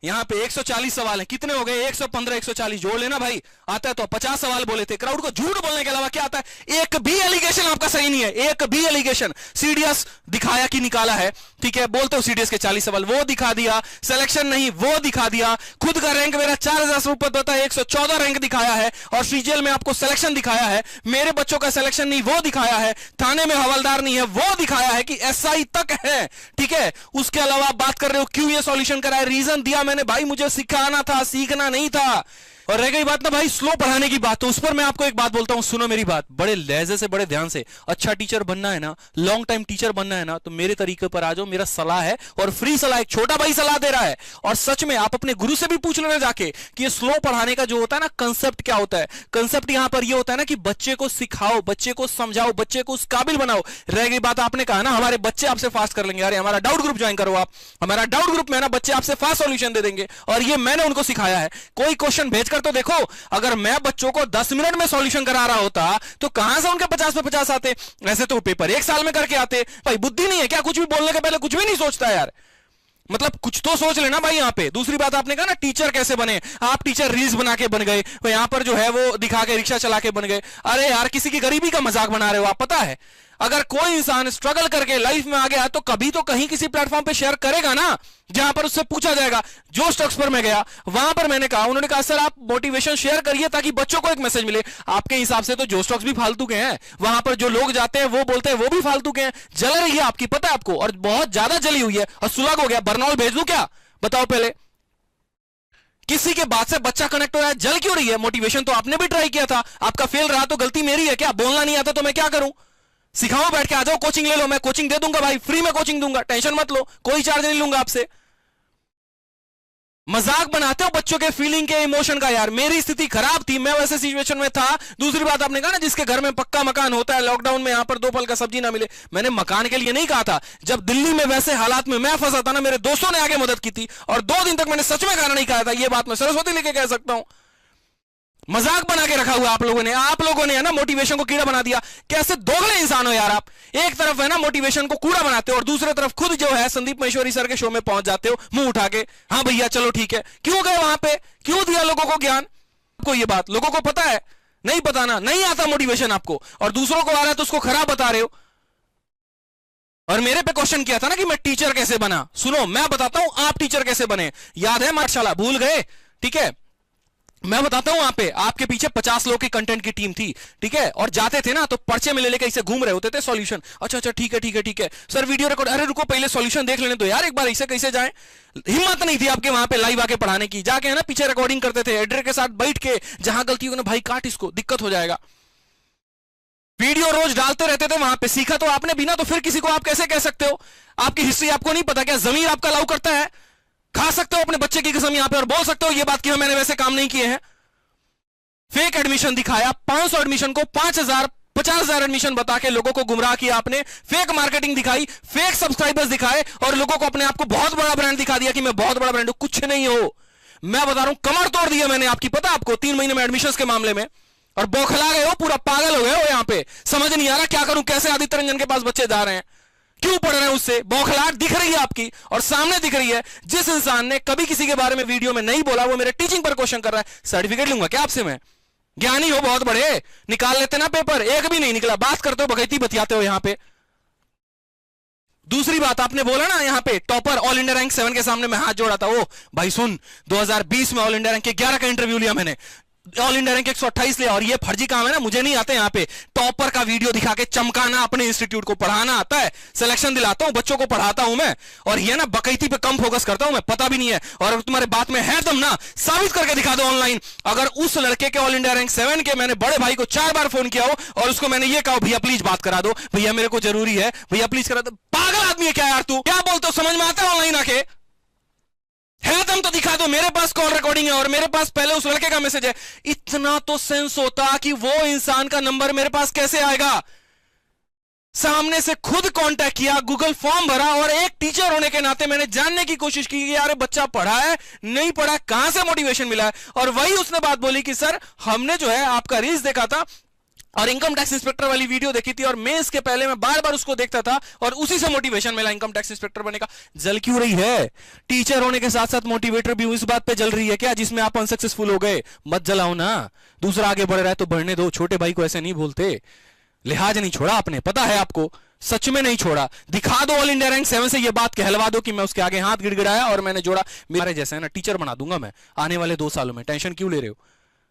यहां पे 140 सवाल है, कितने हो गए? 115 140 जोड़ लेना भाई। आता है तो 50 सवाल बोले थे। क्राउड को झूठ बोलने के अलावा क्या आता है? एक भी एलिगेशन आपका सही नहीं है, एक भी एलिगेशन। सीडीएस दिखाया कि निकाला है, ठीक है, बोलते हो सीडीएस के 40 सवाल, वो दिखा दिया। सिलेक्शन नहीं, वो दिखा दिया। खुद का रैंक मेरा 4000 से ऊपर होता है, 114 रैंक दिखाया है, और सीजीएल में आपको सिलेक्शन दिखाया है। मेरे बच्चों का सिलेक्शन नहीं, वो दिखाया है। थाने में हवलदार नहीं है, वो दिखाया है कि एसआई तक है, ठीक है। उसके अलावा आप बात कर रहे हो क्यों ये सॉल्यूशन कराया, रीजन दिया मैंने भाई, मुझे सिखाना था, सीखना नहीं था। और रह गई बात ना भाई स्लो पढ़ाने की बात, तो उस पर मैं आपको एक बात बोलता हूं, सुनो मेरी बात बड़े लहजे से, बड़े ध्यान से। अच्छा टीचर बनना है ना, लॉन्ग टाइम टीचर बनना है ना, तो मेरे तरीके पर आ जाओ। मेरा सलाह है, और फ्री सलाह, एक छोटा भाई सलाह दे रहा है। और सच में आप अपने गुरु से भी पूछ लेना जाके कि ये स्लो पढ़ाने का जो होता है ना कंसेप्ट क्या होता है। कंसेप्ट यहां पर ये होता है ना कि बच्चे को सिखाओ, बच्चे को समझाओ, बच्चे को उस काबिल बनाओ। रह गई बात, आपने कहा ना हमारे बच्चे आपसे फास्ट कर लेंगे, अरे हमारा डाउट ग्रुप ज्वाइन करो आप, हमारा डाउट ग्रुप में ना बच्चे आपसे फास्ट सॉल्यूशन दे देंगे, और ये मैंने उनको सिखाया है। कोई क्वेश्चन भेजकर तो देखो, अगर मैं बच्चों को 10 मिनट में सॉल्यूशन करा रहा होता तो कहां से उनके 50 पे 50 आते? ऐसे तो पेपर 1 साल में करके आते। भाई बुद्धि नहीं है क्या? कुछ भी बोलने के पहले कुछ भी नहीं सोचता यार, मतलब कुछ तो सोच लेना भाई यहां पे। दूसरी बात आपने कहा ना टीचर कैसे बने, आप टीचर रील्स बना के बन गए, यहां पर जो है वो दिखा के रिक्शा चला के बन गए। अरे यार किसी की गरीबी का मजाक बना रहे हो आप, पता है। अगर कोई इंसान स्ट्रगल करके लाइफ में आ गया तो कभी तो कहीं किसी प्लेटफॉर्म पे शेयर करेगा ना, जहां पर उससे पूछा जाएगा। जो स्टॉक्स पर मैं गया वहां पर मैंने कहा, उन्होंने कहा सर आप मोटिवेशन शेयर करिए ताकि बच्चों को एक मैसेज मिले। आपके हिसाब से तो जो स्टॉक्स भी फालतू के हैं, वहां पर जो लोग जाते हैं वो बोलते हैं वो भी फालतू के हैं। जल रही है आपकी, पता है आपको, और बहुत ज्यादा जली हुई है, और सुलग हो गया। बर्नॉल भेज दूं क्या, बताओ पहले? किसी के बात से बच्चा कनेक्ट हो रहा है, जल क्यों रही है? मोटिवेशन तो आपने भी ट्राई किया था, आपका फेल रहा तो गलती मेरी है क्या? बोलना नहीं आता तो मैं क्या करूं? सिखाओ, बैठ के आ जाओ, कोचिंग ले लो, मैं कोचिंग दे दूंगा भाई, फ्री में कोचिंग दूंगा, टेंशन मत लो, कोई चार्ज नहीं लूंगा आपसे। मजाक बनाते हो बच्चों के फीलिंग के, इमोशन का। यार मेरी स्थिति खराब थी, मैं वैसे सिचुएशन में था। दूसरी बात आपने कहा ना जिसके घर में पक्का मकान होता है, लॉकडाउन में यहां पर 2 फल का सब्जी ना मिले, मैंने मकान के लिए नहीं कहा था। जब दिल्ली में वैसे हालात में मैं फंसा था ना, मेरे दोस्तों ने आगे मदद की थी, और 2 दिन तक मैंने सच में खाना नहीं खाया था। यह बात मैं सरस्वती लेके कह सकता हूं। मजाक बना के रखा हुआ आप लोगों ने है ना मोटिवेशन को कीड़ा बना दिया। कैसे दोगले इंसान हो यार आप। एक तरफ है ना मोटिवेशन को कूड़ा बनाते हो और दूसरी तरफ खुद जो है संदीप महेश्वरी सर के शो में पहुंच जाते हो मुंह उठा के, हाँ भैया चलो ठीक है। क्यों गए वहां पे, क्यों दिया लोगों को ज्ञान? आपको ये बात लोगों को पता है, नहीं बताना, नहीं आता मोटिवेशन आपको, और दूसरों को आ रहा है तो उसको खराब बता रहे हो। और मेरे पे क्वेश्चन किया था ना कि मैं टीचर कैसे बना। सुनो मैं बताता हूं आप टीचर कैसे बने। याद है माशाल्लाह, भूल गए? ठीक है, मैं बताता हूं। वहां पे आपके पीछे 50 लोग की कंटेंट की टीम थी, ठीक है, और जाते थे ना तो पर्चे में ले लेके इसे घूम रहे होते थे सॉल्यूशन। अच्छा ठीक है ठीक है ठीक है सर वीडियो रिकॉर्ड, अरे रुको पहले सॉल्यूशन देख लेने दो यार एक बार, इसे कैसे जाए। हिम्मत नहीं थी आपके वहां पे लाइव आके पढ़ाने की, जाके है ना पीछे रिकॉर्डिंग करते थे एडिटर के साथ बैठ के, जहां गलती होगी ना भाई काट इसको, दिक्कत हो जाएगा। वीडियो रोज डालते रहते थे वहां पे। सीखा तो आपने भी ना, तो फिर किसी को आप कैसे कह सकते हो? आपकी हिस्ट्री आपको नहीं पता क्या? जमीर आपका अलाउ करता है? खा सकते हो अपने बच्चे की कसम यहां पे और बोल सकते हो ये बात कि मैंने वैसे काम नहीं किए हैं। फेक एडमिशन दिखाया, 500 एडमिशन को 5000 50,000 एडमिशन बता के लोगों को गुमराह किया आपने। फेक मार्केटिंग दिखाई, फेक सब्सक्राइबर्स दिखाए और लोगों को अपने आप को बहुत बड़ा ब्रांड दिखा दिया कि मैं बहुत बड़ा ब्रांड हूं। कुछ नहीं हो, मैं बता रहा हूं कमर तोड़ दिया मैंने आपकी, पता आपको 3 महीने में एडमिशंस के मामले में। और बौखला गए हो, पूरा पागल हो गए हो यहां पे। समझ नहीं आ रहा क्या करूं, कैसे आदित्य रंजन के पास बच्चे जा रहे हैं, क्यों पढ़ रहे हैं उससे। बौखलाहट दिख रही है आपकी और सामने दिख रही है। जिस इंसान ने कभी किसी के बारे में वीडियो में नहीं बोला वो मेरे टीचिंग पर क्वेश्चन कर रहा है। सर्टिफिकेट लूंगा क्या आपसे मैं? ज्ञानी हो बहुत बड़े, निकाल लेते ना पेपर, एक भी नहीं निकला। बात करते हो बगैती बतियाते हो यहां पे। दूसरी बात आपने बोला ना यहां पे टॉपर ऑल इंडिया रैंक 7 के सामने मैं हाथ जोड़ा था। ओ भाई सुन, 2020 में ऑल इंडिया रैंक के 11 का इंटरव्यू लिया मैंने, ऑल इंडिया रैंक 128 लिया, और ये फर्जी काम है ना, मुझे नहीं आते यहाँ पे टॉपर का वीडियो दिखा के चमकाना। अपने इंस्टीट्यूट को पढ़ाना आता है, सिलेक्शन दिलाता हूं, बच्चों को पढ़ाता हूं मैं, और ये ना बकैती पे कम फोकस करता हूं मैं, पता भी नहीं है। और अगर तुम्हारे बात में है दम ना, साबित करके दिखा दो ऑनलाइन। अगर उस लड़के के ऑल इंडिया रैंक 7 के मैंने बड़े भाई को 4 बार फोन किया हो और उसको मैंने ये कहा भैया प्लीज बात करा दो, भैया मेरे को जरूरी है, भैया प्लीज करा दो। पागल आदमी है क्या यार तू? क्या बोलते हो, समझ में आता है ऑनलाइन आके? है दम तो दिखा दो। मेरे पास कॉल रिकॉर्डिंग है और मेरे पास पहले उस लड़के का मैसेज है। इतना तो सेंस होता कि वो इंसान का नंबर मेरे पास कैसे आएगा। सामने से खुद कांटेक्ट किया, गूगल फॉर्म भरा, और एक टीचर होने के नाते मैंने जानने की कोशिश की कि यार बच्चा पढ़ा है नहीं पढ़ा, कहां से मोटिवेशन मिला है। और वही उसने बात बोली कि सर हमने जो है आपका रील्स देखा था और इनकम टैक्स इंस्पेक्टर वाली वीडियो देखी थी, और मैं इसके पहले मैं बार बार उसको देखता था और उसी से मोटिवेशन मिला इनकम टैक्स इंस्पेक्टर बनने का। जल क्यों रही है? टीचर होने के साथ साथ मोटिवेटर भी इस बात पे जल रही है क्या जिसमें आप अनसक्सेसफुल हो गए? मत जलाओ ना, दूसरा आगे बढ़ रहा है तो बढ़ने दो। छोटे भाई को ऐसे नहीं बोलते। लिहाज नहीं छोड़ा आपने, पता है आपको, सच में नहीं छोड़ा। दिखा दो ऑल इंडिया रैंक 7 से ये बात कहलवा दो कि मैं उसके आगे हाथ गिड़गिड़ाया और मैंने जोड़ा। मेरे जैसे है ना टीचर बना दूंगा मैं आने वाले 2 सालों में, टेंशन क्यों ले रहे हो?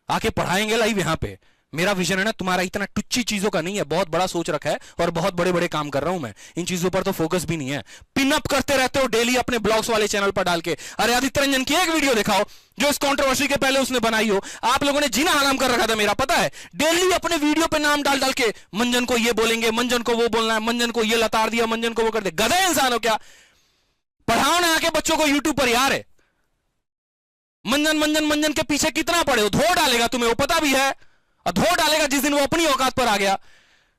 आके पढ़ाएंगे लाइव यहां पे। मेरा विजन है ना तुम्हारा इतना टुच्ची चीजों का नहीं है, बहुत बड़ा सोच रखा है और बहुत बड़े बड़े काम कर रहा हूं मैं। इन चीजों पर तो फोकस भी नहीं है। पिन अप करते रहते हो डेली अपने ब्लॉग्स वाले चैनल पर डाल के। अरे आदित्य रंजन की एक वीडियो दिखाओ जो इस कंट्रोवर्सी के पहले उसने बनाई हो। आप लोगों ने जीना हराम कर रखा था मेरा, पता है। डेली अपने वीडियो पे नाम डाल डाल के मंजन को ये बोलेंगे, मंजन को वो बोलना है, मंजन को ये लताड़ दिया, मंजन को वो कर दे। गधे इंसान हो क्या? पढ़ाओ ना आके बच्चों को यूट्यूब पर यार। मंजन मंजन मंजन के पीछे कितना पड़े हो? धो डालेगा तुम्हें, वो पता भी है, धो डालेगा जिस दिन वो अपनी औकात पर आ गया।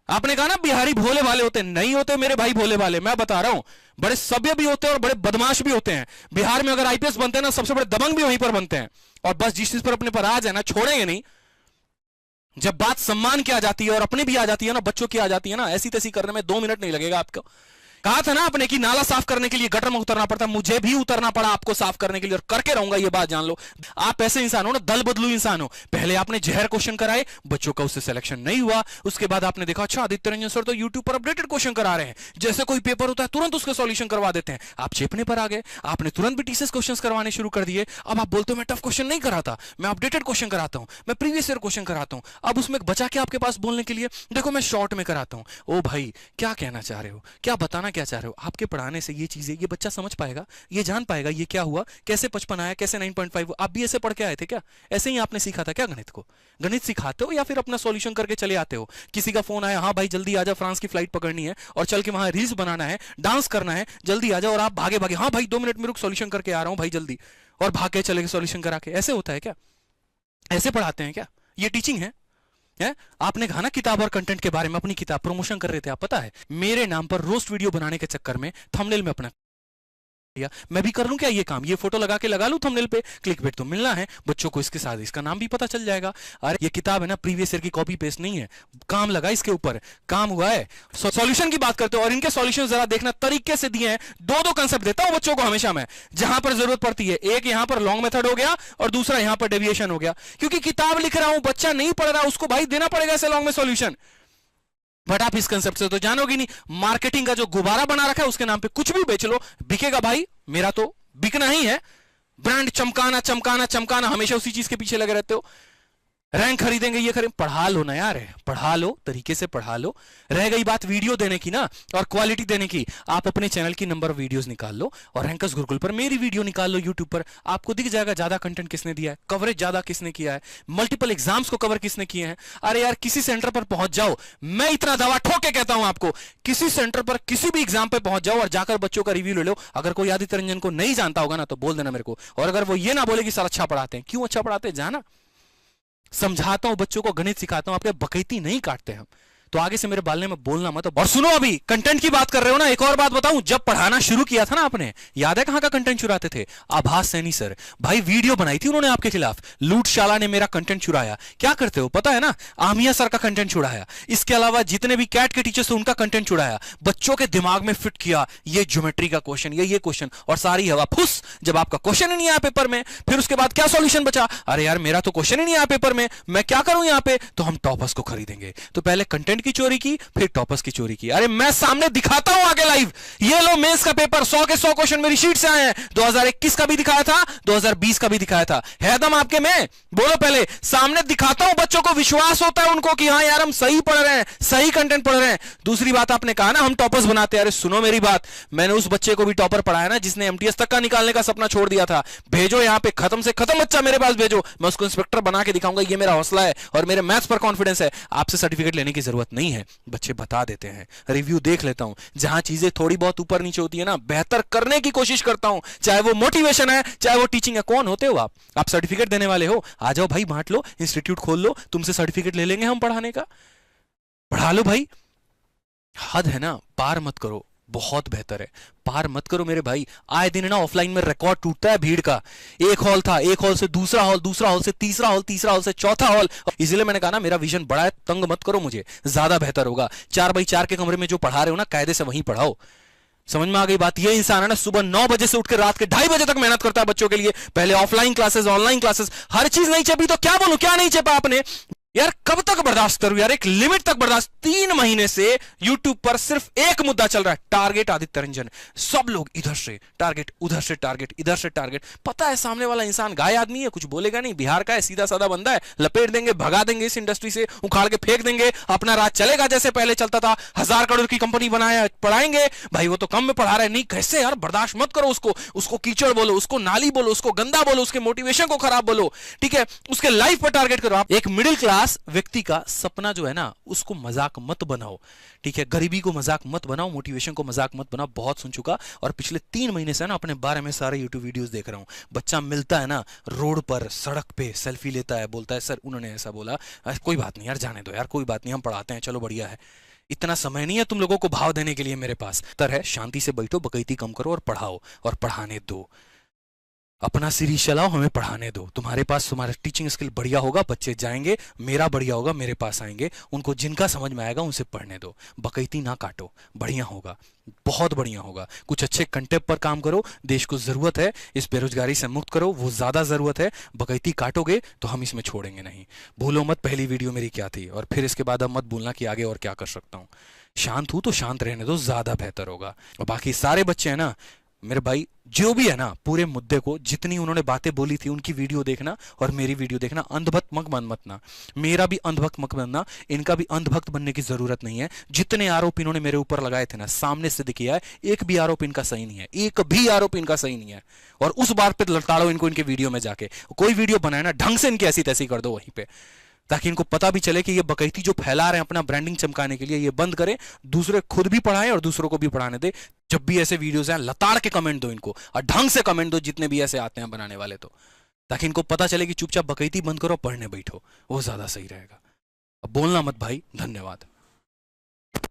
आपने कहा ना बिहारी भोले भाले होते, नहीं होते मेरे भाई भोले भाले। मैं बता रहा हूं बड़े सभ्य भी होते हैं और बड़े बदमाश भी होते हैं। बिहार में अगर आईपीएस बनते हैं ना, सबसे बड़े दबंग भी वहीं पर बनते हैं। और बस जिस चीज पर अपने पर आ जाए ना, छोड़ेंगे नहीं। जब बात सम्मान की आ जाती है और अपने भी आ जाती है ना, बच्चों की आ जाती है ना, ऐसी तैसी करने में 2 मिनट नहीं लगेगा आपको। कहा था ना आपने कि नाला साफ करने के लिए गटर में उतरना पड़ता, मुझे भी उतरना पड़ा आपको साफ करने के लिए, और करके रहूंगा, ये बात जान लो। आप ऐसे इंसान हो ना, दल बदलू इंसान हो। पहले आपने जहर क्वेश्चन कराए, बच्चों का उससे सिलेक्शन नहीं हुआ। उसके बाद आपने देखा अच्छा आदित्य रंजन सर तो यूट्यूब पर अपडेटेड क्वेश्चन करा रहे हैं, जैसे कोई पेपर होता है तुरंत उसका सॉल्यूशन करवा देते हैं। आप चेपने पर आ गए, आपने तुरंत भी टीसीएस क्वेश्चन करवाने शुरू कर दिए। अब आप बोलते हो मैं टफ क्वेश्चन नहीं कराता, मैं अपडेटेड क्वेश्चन कराता हूं, मैं प्रीवियस ईयर क्वेश्चन कराता हूं। अब उसमें बचा के आपके पास बोलने के लिए, देखो मैं शॉर्ट में कराता हूं। ओ भाई क्या कहना चाह रहे हो, क्या बताना क्या चाह रहे हो? आपके पढ़ाने से ये चीजें ये बच्चा समझ पाएगा, ये जान पाएगा ये क्या हुआ, कैसे 55 आया, कैसे 9.5। आप भी ऐसे पढ़ के आए थे क्या? ऐसे ही आपने सीखा था क्या गणित को? गणित सिखाते हो या फिर अपना सॉल्यूशन करके चले आते हो? किसी का फोन आया, हाँ भाई जल्दी आ जा, फ्रांस की फ्लाइट पकड़नी है और चल के वहां रील्स बनाना है, डांस करना है, जल्दी आ जाओ, और आप भागे भागे, हाँ भाई 2 मिनट में रुक, सॉल्यूशन करके आ रहा हूं भाई जल्दी, और भाग के चले गए सॉल्यूशन करा के। ऐसे होता है क्या? ऐसे पढ़ाते हैं क्या? ये टीचिंग है? आपने कहा ना किताब और कंटेंट के बारे में, अपनी किताब प्रमोशन कर रहे थे आप, पता है मेरे नाम पर रोस्ट वीडियो बनाने के चक्कर में थंबनेल में अपना मैं भी कर लूं क्या ये काम, ये फोटो लगा के लगा लूं थंबनेल पे, क्लिकबेट तो मिलना है बच्चों को, इसके साथ इसका नाम भी पता चल जाएगा। अरे ये किताब है ना प्रीवियस ईयर की कॉपी पेस्ट नहीं है, काम लगा इसके ऊपर, काम हुआ है। सॉल्यूशन की बात करते हो और इनके सॉल्यूशन जरा देखना तरीके से दिए हैं। दो दो कंसेप्ट देता हूं बच्चों को हमेशा मैं, जहां पर जरूरत पड़ती है। एक यहां पर लॉन्ग मेथड हो गया और दूसरा यहां पर डेविएशन हो गया, क्योंकि किताब लिख रहा हूं, बच्चा नहीं पढ़ रहा, उसको भाई देना पड़ेगा ऐसे लॉन्ग में सॉल्यूशन। बट आप इस कंसेप्ट से तो जानोगे नहीं। मार्केटिंग का जो गुब्बारा बना रखा है उसके नाम पे कुछ भी बेच लो, बिकेगा भाई, मेरा तो बिकना ही है। ब्रांड चमकाना चमकाना चमकाना, हमेशा उसी चीज के पीछे लगे रहते हो। रैंक खरीदेंगे, ये खरीदेंगे, पढ़ा लो ना यार, पढ़ा लो, तरीके से पढ़ा लो। रह गई बात वीडियो देने की ना और क्वालिटी देने की, आप अपने चैनल की नंबर ऑफ वीडियोस निकाल लो और रैंकर्स गुरुकुल पर मेरी वीडियो निकाल लो यूट्यूब पर, आपको दिख जाएगा ज्यादा कंटेंट किसने दिया है, कवरेज ज्यादा किसने किया है, मल्टीपल एग्जाम्स को कवर किसने किए हैं। अरे यार किसी सेंटर पर पहुंच जाओ, मैं इतना दावा ठोक के कहता हूं आपको, किसी सेंटर पर किसी भी एग्जाम पर पहुंच जाओ और जाकर बच्चों का रिव्यू ले लो। अगर कोई आदित्य रंजन को नहीं जानता होगा ना तो बोल देना मेरे को, और अगर वो ये ना बोले कि सर अच्छा पढ़ाते हैं, क्यों अच्छा पढ़ाते हैं, जाना समझाता हूं बच्चों को, गणित सिखाता हूं, आपके बकैती नहीं काटते हम। तो आगे से मेरे बालने में बोलना मत। और सुनो, अभी कंटेंट की बात कर रहे हो ना, एक और बात बताऊं, जब पढ़ाना शुरू किया था ना आपने, याद है कहां का कंटेंट चुराते थे? आभास सैनी सर, भाई वीडियो बनाई थी उन्होंने आपके खिलाफ, लूटशाला ने मेरा कंटेंट चुराया। क्या करते हो पता है ना, आमिया सर का कंटेंट चुराया, इसके अलावा जितने भी कैट के टीचर्स थे उनका कंटेंट चुराया, बच्चों के दिमाग में फिट किया ये ज्योमेट्री का क्वेश्चन, ये क्वेश्चन, और सारी हवा फुस। जब आपका क्वेश्चन ही नहीं आया पेपर में, फिर उसके बाद क्या सॉल्यूशन बचा? अरे यार मेरा तो क्वेश्चन ही नहीं आया पेपर में, मैं क्या करूं यहां पे? तो हम टॉपर्स को खरीदेंगे। तो पहले कंटेंट की चोरी की, फिर टॉपर्स की चोरी की। अरे मैं सामने दिखाता हूं आगे लाइव, ये लो मेंस का पेपर, 100 के 100 क्वेश्चन मेरी शीट से आए हैं। 2021 का भी दिखाया था, 2020 का भी दिखाया था। है दम आपके में? बोलो पहले। सामने दिखाता हूं, बच्चों को विश्वास होता है उनको कि हां यार हम सही पढ़ रहे हैं, सही कंटेंट पढ़ रहे हैं। दूसरी बात आपने कहा ना हम टॉपर्स बनाते हैं, अरे सुनो मेरी बात, मैंने उस बच्चे को भी टॉपर पढ़ाया ना जिसने एमटीएस तक का निकालने का सपना छोड़ दिया था। भेजो यहां पे, खत्म से खत्म बच्चा मेरे पास भेजो, मैं उसको इंस्पेक्टर बना के दिखाऊंगा। ये मेरा हौसला है और मेरे मैथ्स पर कॉन्फिडेंस है। आपसे सर्टिफिकेट लेने की जरूरत नहीं है, बच्चे बता देते हैं, रिव्यू देख लेता हूं, जहां चीजें थोड़ी बहुत ऊपर नीचे होती है ना, बेहतर करने की कोशिश करता हूं, चाहे वो मोटिवेशन है चाहे वो टीचिंग है। कौन होते हो आप सर्टिफिकेट देने वाले हो? आ जाओ भाई, बांट लो, इंस्टीट्यूट खोल लो, तुमसे सर्टिफिकेट ले लेंगे हम पढ़ाने का, पढ़ा लो भाई। हद है ना, पार मत करो, बहुत बेहतर है, पार मत करो मेरे भाई। आए दिन ना ऑफलाइन में रिकॉर्ड टूटता है भीड़ का, एक हॉल था, एक हॉल से दूसरा हॉल, दूसरा हॉल से तीसरा हॉल, तीसरा हॉल से चौथा हॉल। इसलिए मैंने कहा ना मेरा विजन बड़ा है, तंग मत करो मुझे, ज्यादा बेहतर होगा। 4x4 के कमरे में जो पढ़ा रहे हो ना, कायदे से वहीं पढ़ाओ। समझ में आ गई बात? ये इंसान है ना सुबह 9 बजे से उठ के रात के 2:30 बजे तक मेहनत करता है बच्चों के लिए, पहले ऑफलाइन क्लासेस, ऑनलाइन क्लासेस, हर चीज नहीं चपी तो क्या बोलूं, क्या नहीं चपा आपने यार? कब तक बर्दाश्त करूं यार, एक लिमिट तक बर्दाश्त। 3 महीने से YouTube पर सिर्फ एक मुद्दा चल रहा है, टारगेट आदित्य रंजन। सब लोग इधर से टारगेट, उधर से टारगेट, इधर से टारगेट। पता है सामने वाला इंसान गाय आदमी है, कुछ बोलेगा नहीं, बिहार का है, सीधा साधा बंदा है, लपेट देंगे, भगा देंगे इस इंडस्ट्री से, उखाड़ के फेंक देंगे, अपना राज चलेगा जैसे पहले चलता था। 1000 करोड़ की कंपनी बनाया, पढ़ाएंगे भाई, वो तो कम में पढ़ा रहे नहीं, कैसे यार? बर्दाश्त मत करो उसको कीचड़ बोलो, उसको नाली बोलो, उसको गंदा बोलो, उसके मोटिवेशन को खराब बोलो, ठीक है? उसके लाइफ पर टारगेट करो। आप एक मिडिल क्लास व्यक्ति का सपना जो है ना, उसको मजाक मत बनाओ, ठीक है? गरीबी को मजाक मत बनाओ, मोटिवेशन को मजाक मत बनाओ। बहुत सुन चुका और पिछले 3 महीने से ना अपने बारे में सारे यूट्यूब वीडियोस देख रहा हूं। बच्चा मिलता है ना रोड पर, सड़क पे सेल्फी लेता है, बोलता है सर उन्होंने ऐसा बोला। कोई बात नहीं यार, जाने दो यार, कोई बात नहीं, हम पढ़ाते हैं, चलो बढ़िया है। इतना समय नहीं है तुम लोगों को भाव देने के लिए मेरे पास। तर है, शांति से बैठो, बकैती कम करो और पढ़ाओ और पढ़ाने दो। अपना सीरीज चलाओ, हमें पढ़ाने दो। तुम्हारे पास तुम्हारा टीचिंग स्किल बढ़िया होगा, बच्चे जाएंगे, मेरा बढ़िया होगा, मेरे पास आएंगे, उनको जिनका समझ में आएगा उनसे पढ़ने दो। बकैती ना काटो, बढ़िया होगा, बहुत बढ़िया होगा। कुछ अच्छे कंटेंट पर काम करो, देश को जरूरत है, इस बेरोजगारी से मुक्त करो, वो ज्यादा जरूरत है। बकैती काटोगे तो हम इसमें छोड़ेंगे नहीं। भूलो मत पहली वीडियो मेरी क्या थी, और फिर इसके बाद अब मत भूलना कि आगे और क्या कर सकता हूं। शांत हूं तो शांत रहने दो, ज्यादा बेहतर होगा। और बाकी सारे बच्चे हैं ना मेरे भाई, जो भी है ना, पूरे मुद्दे को, जितनी उन्होंने बातें बोली थी उनकी वीडियो देखना और मेरी वीडियो देखना। अंधभक्त मत बनना, मेरा भी अंधभक्त मत बनना, इनका भी अंधभक्त बनने की जरूरत नहीं है। जितने आरोप इन्होंने मेरे ऊपर लगाए थे ना, सामने से किया है, एक भी आरोप इनका सही नहीं है, एक भी आरोप इनका सही नहीं है। और उस बात पे लड़ताड़ो इनको, इनके वीडियो में जाके कोई वीडियो बनाए ना, ढंग से इनकी ऐसी तैसी कर दो वहीं पे, ताकि इनको पता भी चले कि ये बकैती जो फैला रहे हैं अपना ब्रांडिंग चमकाने के लिए, ये बंद करें, दूसरे खुद भी पढ़ाएं और दूसरों को भी पढ़ाने दे। जब भी ऐसे वीडियोस हैं लताड़ के कमेंट दो इनको, और ढंग से कमेंट दो जितने भी ऐसे आते हैं बनाने वाले, तो ताकि इनको पता चले कि चुपचाप बकैती बंद करो, पढ़ने बैठो, वो ज्यादा सही रहेगा। अब बोलना मत भाई। धन्यवाद।